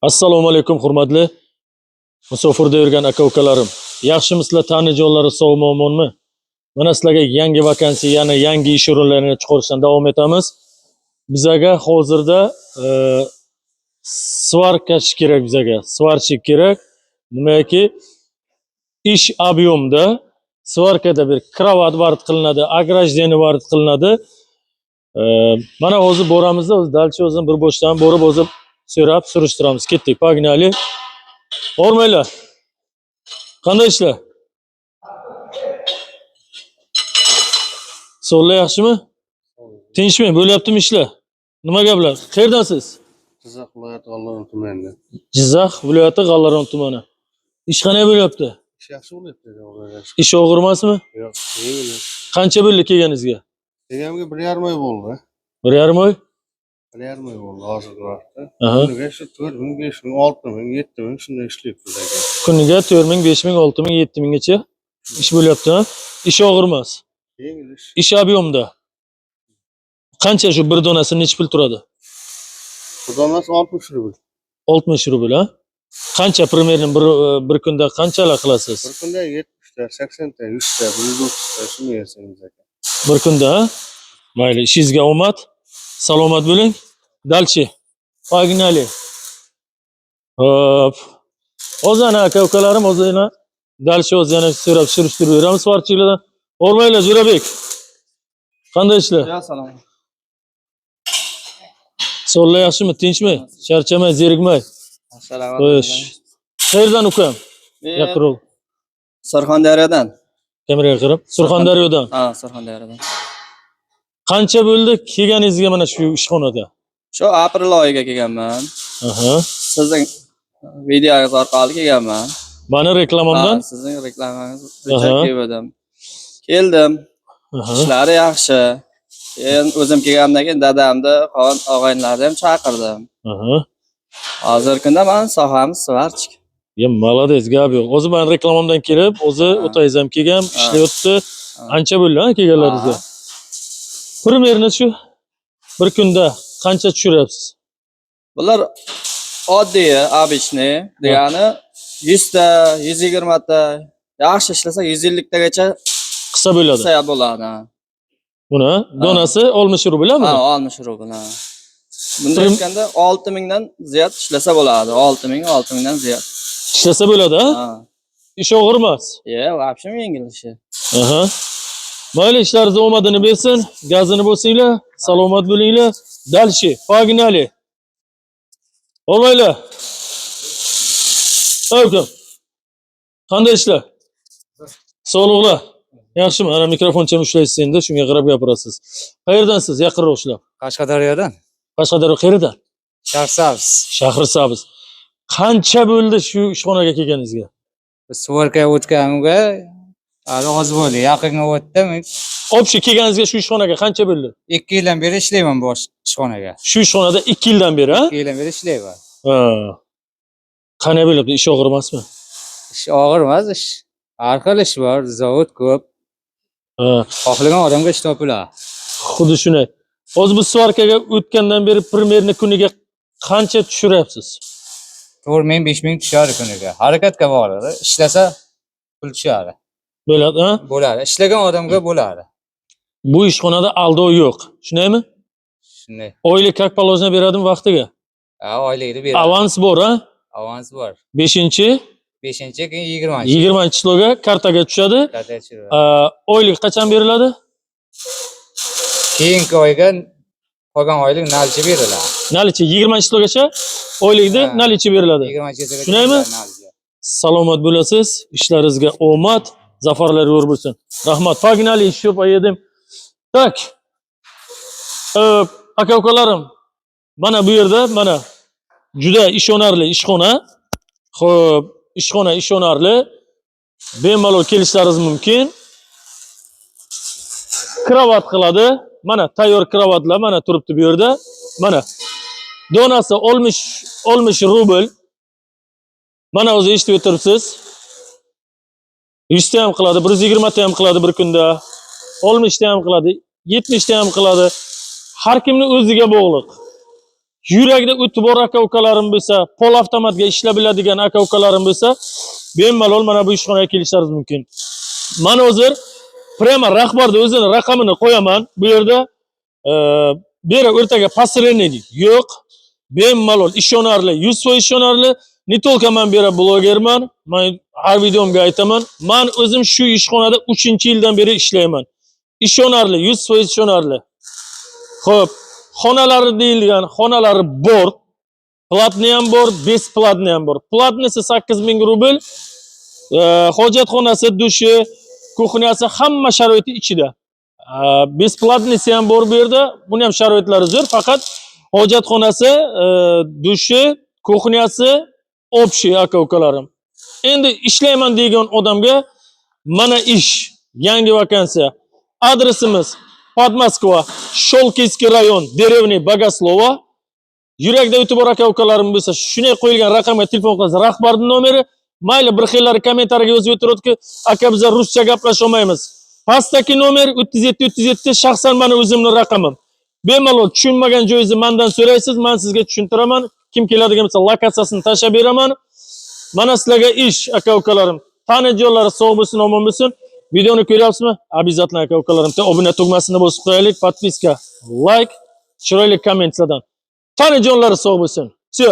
Assalomu alaykum hurmatli musofirda yurgan aka-ukalarim. Yaxshimisizlar, tanijonlari sog'mi-omonmi? Mana sizlarga yangi vakansiya, yana yangi ish o'rinlarini chiqarishdan davom etamiz. Bizga hozirda svarkachi kerak bizga. Svarchik kerak. Nimaki ish объемda svarkada bir kravat varid qilinadi, ограждение varid qilinadi. Mana hozir boramiz, o'zi dalchi o'zini bir boshdan borib o'zi so'rab surishtiramiz. Ketdik, pognaly. O'rmaylar. Qanday ishlar? Sog'lik yaxshimi? Tinchmi? Bo'lyaptimi ishlar? Nima gaplar? Qayerdansiz? Jizzax viloyati G'allaron tumanida. Jizzax viloyati G'allaron tumani. Ish qanday bo'lyapti? Ish yaxshi bo'lyapti. Ish og'ir emasmi? Yo'q, yengil. Qancha bo'ldi kelganingizga? Kelganimga 1,5 oy bo'ldi. 1,5 oy? 1,5 oy bo'ldi hozirgi vaqtda. Aha. Kuniga shu 4,000, 5,000, 6,000, 7,000 shunday ishlayapmiz aka. Kuniga 4,000, 5,000, 6,000, 7,000 gacha ish bo'lyapti, ha? Ish og'ir emas. Yengil ish. Ish объемda. Qancha shu bir donasi necha pul turadi? Bu donasi 60 rubl. 60 rubl, ha? Qancha примерно bir kunda qanchalar qilasiz? Bir kunda 70 ta, 80 ta, 100 ta, 130 ta shunday yasangiz aka. Bir kunda, ha? Mayli, ishingizga omad, salomat bo'ling. Dalchi, pognaly. Hop. O'zana aka-ukalarim o'zina dalchi o'zini so'rab surishtirib beramiz svarchilardan. O'rmaylar, Jo'rabek. Qanday ishlar? Ya salom. Sog'lik yaxshimi? Tinchmi? Charchamay, zerikmay. Assalomu Xo'sh. Qayerdan ukam? Yaqinroq. Surxondaryodan. Kameraga qarab. Surxondaryodan. Ha, Surxondaryodan. Qancha bo'ldi kelganingizga mana shu ishxonada? Shu aprel oyiga kelganman. Aha. Sizning videoingiz orqali kelganman. Mani reklamamdan? Ha, sizning reklamangizni ko'rdim. Keldim. Aha. Ishlari yaxshi. Keyin o'zim kelgandan keyin dadamni, qon og'aynilarni ham chaqirdim. Aha. Hozirgi kunda men sohamiz svarchik. Ya молодец, gap yo'q. O'zi men reklamamdan kelib, o'zi o'taysiz ham kelgan, ishlayapti. Ancha bo'ldi ha kelganlaringizga. Примерно shu bir kunda qancha tushiryapsiz? Bular oddiy, обычный degani 100 ta, 120 ta, yaxshi ishlasa 150 tagacha Qisa bo'ladi. qilsa bo'ladi. Buni donasi 60 rublmi? Ha, 60 rubl. Bunda aytganda 6,000 dan ziyod ishlasa bo'ladi. 6,000, 6,000 dan ziyod. Ishlasa bo'ladi, ha? Ha. Ish og'ir emas. Вообще yengil ishi. Aha. Mayli, ishlaringiz omadini bersin, gazini bo'lsinglar, salomat bo'linglar. Dalchi, pognaly. O'rmaylar. Ukam. Qanday ishlar? Sog'liqlar. Yaxshimi? Ana mikrofoncha ushlaysiz endi, shunga qarab gapirasiz. Qayerdansiz? Yaqinroq ishlab. Qashqadaryodan. Qashqadaryo qayerdan? Shaxsavs. Shahrisabz. Qancha bo'ldi shu ishxonaga kelganingizga? Svorka o'tganimga hali oz bo'ldi. Yaqinga o'tdim. Obshi kelganingizga shu ishxonaga qancha bo'ldi? 2 yildan beri ishlayman bu ishxonaga. Shu ishxonada 2 yildan beri, ha? 2 yildan beri ishlayman. Ha. Qanday bo'lyapti? Ish og'ir emasmi? Ish og'ir emas, ish. Har xil ish bor, zavod ko'p. Ha. Xohlagan odamga ish topiladi. Xuddi shunday. Hozir bu svarkaga o'tgandan beri примерно kuniga qancha tushiryapsiz? 4,000, 5,000 tushadi kuniga. Harakatga bog'liq. Ishlasa pul tushadi. Bo'ladi, ha? Bo'ladi. Ishlagan odamga bo'ladi. Bu ishxonada aldov yo'q. Shundaymi? Shunday. Oylik как положено beradimi vaqtiga? Ha, oylikni beradi. Avans bor, ha? Avans bor. 5-chi, 5-chi keyin 20-chi. 20-chiga kartaga tushadi. Oylik qachon beriladi? Keyingi oyga qolgan oylik nalchi beriladi. Nalichi 20-chigacha oylikni nalichi beriladi. 20-chigacha. Shundaymi? Salomat bo'lasiz, ishlaringizga omad, zafarlar yo'q bo'lsin. Rahmat. Pognaly shu yedim. Tak. Aka-ukalarim, mana bu yerda mana juda ishonarli ishxona. Xo'p, ishxona ishonarli. Bemalol kelishlaringiz mumkin. Kravat qiladi. Mana tayyor kravatlar mana turibdi bu yerda. Mana donasi 60 rubl. Mana o'zi eshitib o'tiribsiz. 100 ta ham qiladi, 120 ta ham qiladi bir kunda. 60 ta ham qiladi, 70 ta ham qiladi. Har kimning o'ziga bog'liq. yurakda o'ti bor aka-ukalarim bo'lsa, pol avtomatga ishlab biladigan aka-ukalarim bo'lsa, bemalol mana bu ishxonaga kelishlaringiz mumkin. Men hozir prema rahbarning o'zini raqamini qo'yaman. Bu yerda bera o'rtaga посредник yo'q. Bemalol ishonarli, 100% ishonarli. Ne tolka men bera blogerman. Men har videomga aytaman. Men o'zim shu ishxonada 3-yildan beri ishlayman. Ishonarli, 100% ishonarli. Xo'p, xonalari deyilgan xonalari bor. Platni ham bor, besplatni ham bor. Platnisi 8000 rubl. Hojatxonasi, dushi, kuxnyasi hamma sharoiti ichida. Besplatnisi ham bor bu yerda. Buni ham sharoitlari zo'r, faqat hojatxonasi, dushi, kuxnyasi общий aka-ukalarim. Endi ishlayman degan odamga mana ish, yangi vakansiya. Adresimiz Podmoskva, Sholkiyskiy rayon, Derevniy Bogoslovo. Yurakda o'tib bor aka-ukalarim bo'lsa, shunday qo'yilgan raqamga telefon qilsa, rahbarning nomeri, mayli bir xillari kommentariyaga yozib o'tiribdi-ki, aka biz ruscha gaplasha olmaymiz. Pastdagi nomer 3737 shaxsan meni o'zimning raqamim. Bemalol tushunmagan joyingizni mendan so'raysiz, men sizga tushuntiraman. Kim keladigan bo'lsa, lokatsiyasini tashab beraman. Mana sizlarga ish aka-ukalarim. Tani joylari sog' bo'lsin, omon bo'lsin. Videoni ko'ryapsizmi? Обязательно aka-ukalarim, obuna tugmasini bosib qo'yaylik, podpiska, like, chiroyli kommentlardan. Tani jonlari sog' bo'lsin. Все.